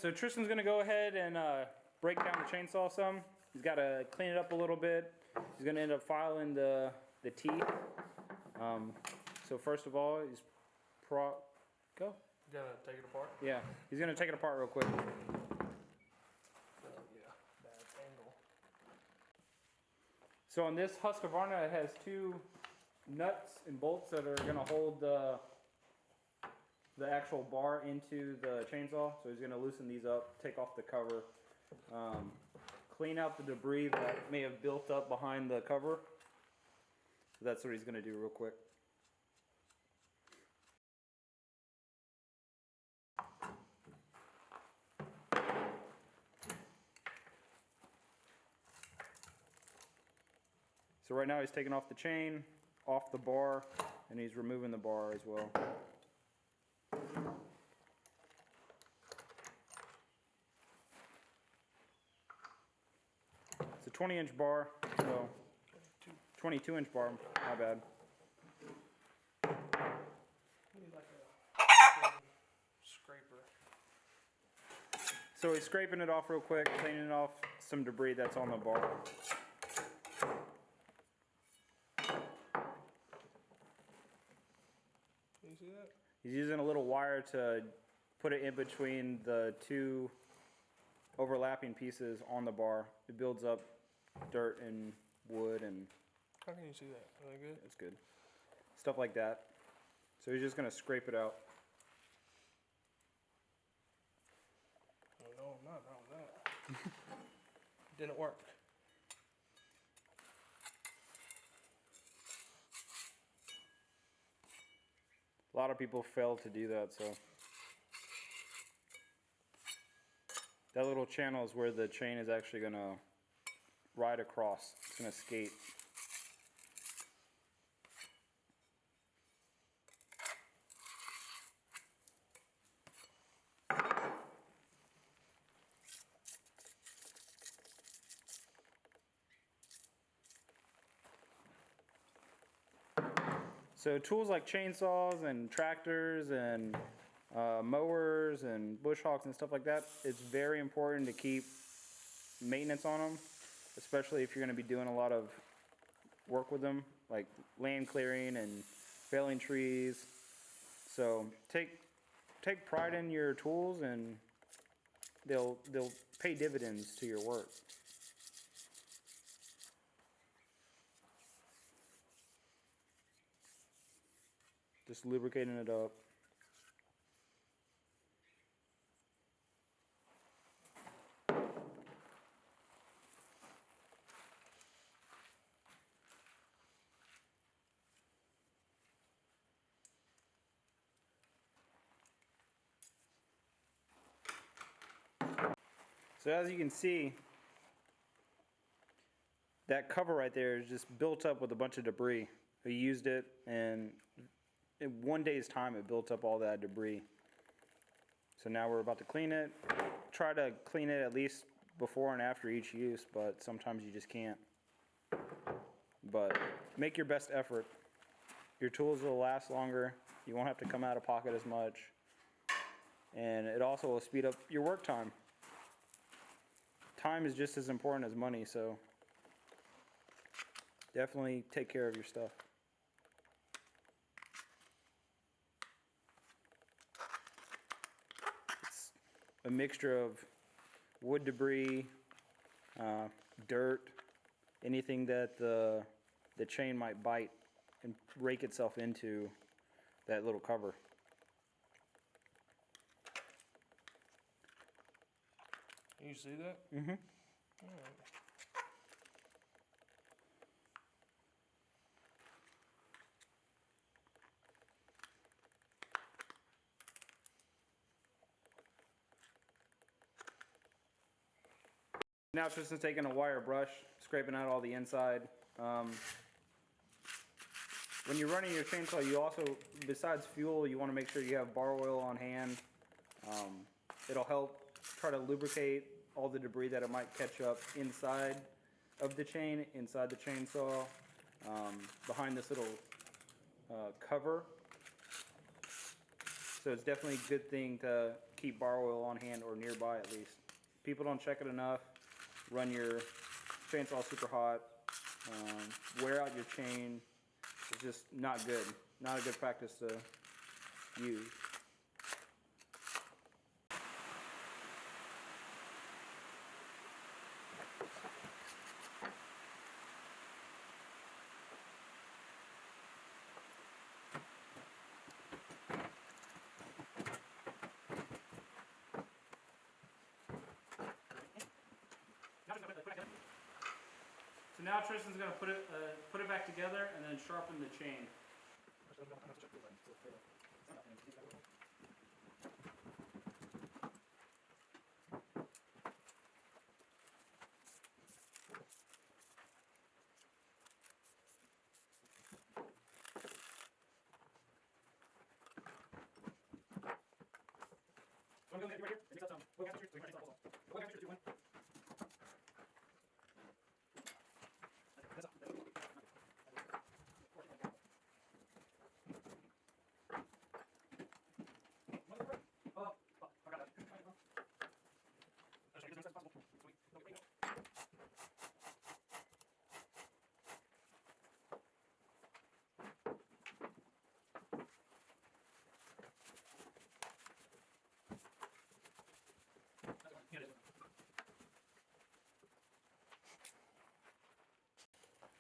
so Tristan's gonna go ahead and break down the chainsaw some. He's got to clean it up a little bit. He's gonna end up filing the teeth. So first of all, he's go. You gotta take it apart? Yeah, he's gonna take it apart real quick. Yeah, bad angle. So on this Husqvarna, it has two nuts and bolts that are gonna hold the actual bar into the chainsaw. So he's gonna loosen these up, take off the cover, clean out the debris that may have built up behind the cover. So that's what he's gonna do real quick. So right now he's taking off the chain, off the bar, and he's removing the bar as well. It's a 20-inch bar, so 22-inch bar, my bad. Need like a scraper. So he's scraping it off real quick, cleaning off some debris that's on the bar. Can you see that? He's using a little wire to put it in between the two overlapping pieces on the bar. It builds up dirt and wood, and How can you see that? Is that good? it's good. Stuff like that. So he's just gonna scrape it out. Oh, no, I'm not that. Didn't work. A lot of people fail to do that, so. That little channel is where the chain is actually gonna ride across. It's gonna skate. So tools like chainsaws and tractors and mowers and bush hogs and stuff like that, it's very important to keep maintenance on them, especially if you're going to be doing a lot of work with them, like land clearing and felling trees. So take pride in your tools, and they'll pay dividends to your work. Just lubricating it up. So as you can see, that cover right there is just built up with a bunch of debris. We used it, and in one day's time it built up all that debris. So now we're about to clean it. Try to clean it at least before and after each use, but sometimes you just can't. But make your best effort. Your tools will last longer. You won't have to come out of pocket as much. And it also will speed up your work time. Time is just as important as money, so definitely take care of your stuff. It's a mixture of wood debris, dirt, anything that the chain might bite and rake itself into that little cover. You see that? Mm-hmm. Alright. Now Tristan's taking a wire brush, scraping out all the inside. When you're running your chainsaw, you also, besides fuel, you want to make sure you have bar oil on hand. It'll help try to lubricate all the debris that it might catch up inside of the chain, inside the chainsaw, behind this little cover. So it's definitely a good thing to keep bar oil on hand or nearby at least. People don't check it enough. Run your chainsaw super hot. Wear out your chain. It's just not good. Not a good practice to use. So now Tristan's gonna put it back together and then sharpen the chain.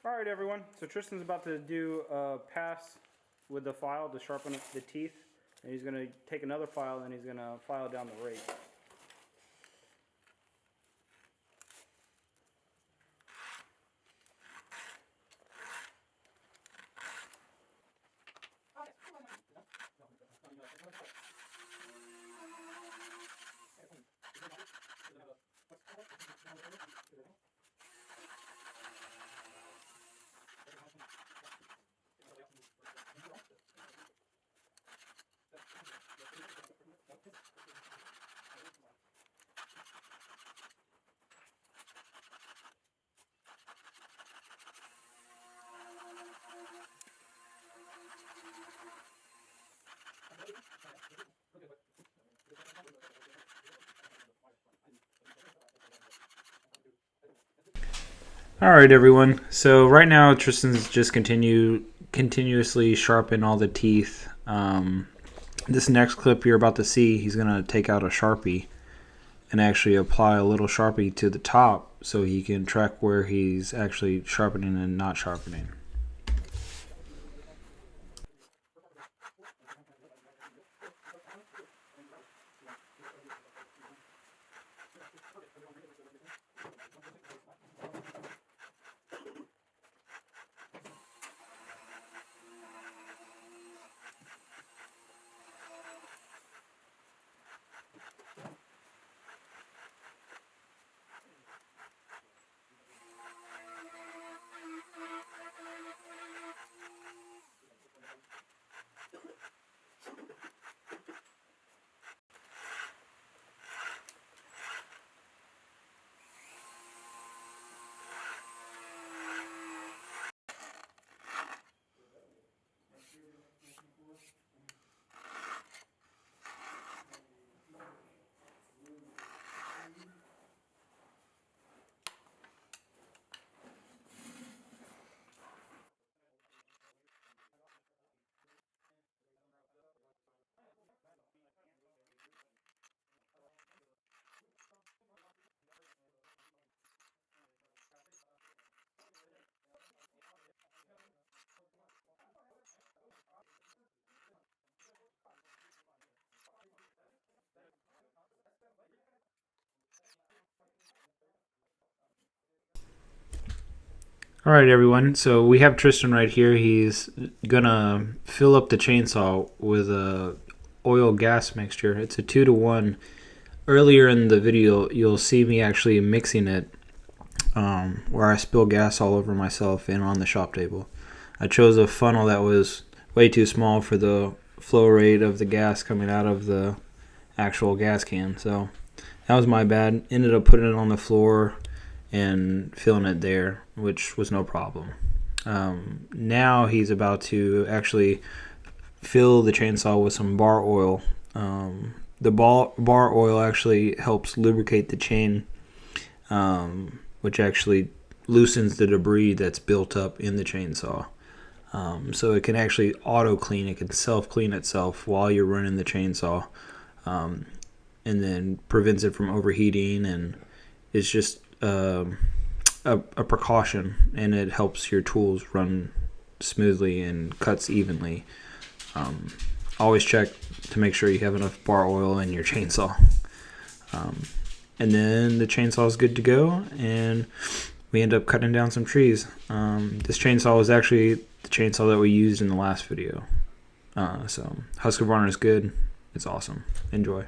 Alright everyone, so Tristan's about to do a pass with the file to sharpen the teeth. And he's going to take another file and he's going to file down the rake. Alright everyone, so right now Tristan's just continuously sharpen all the teeth. This next clip you're about to see, he's going to take out a Sharpie and actually apply a little Sharpie to the top so he can track where he's actually sharpening and not sharpening. Alright everyone, so we have Tristan right here. He's gonna fill up the chainsaw with a oil gas mixture. It's a 2-to-1. Earlier in the video you'll see me actually mixing it where I spill gas all over myself and on the shop table. I chose a funnel that was way too small for the flow rate of the gas coming out of the actual gas can, so that was my bad. Ended up putting it on the floor and filling it there, which was no problem. Now he's about to actually fill the chainsaw with some bar oil. the bar oil actually helps lubricate the chain, which actually loosens the debris that's built up in the chainsaw. So it can actually auto clean. It can self clean itself while you're running the chainsaw, and then prevents it from overheating. And it's just a precaution, and it helps your tools run smoothly and cuts evenly. Always check to make sure you have enough bar oil in your chainsaw. And then the chainsaw is good to go, and we end up cutting down some trees. This chainsaw was actually the chainsaw that we used in the last video. So Husqvarna is good. It's awesome. Enjoy.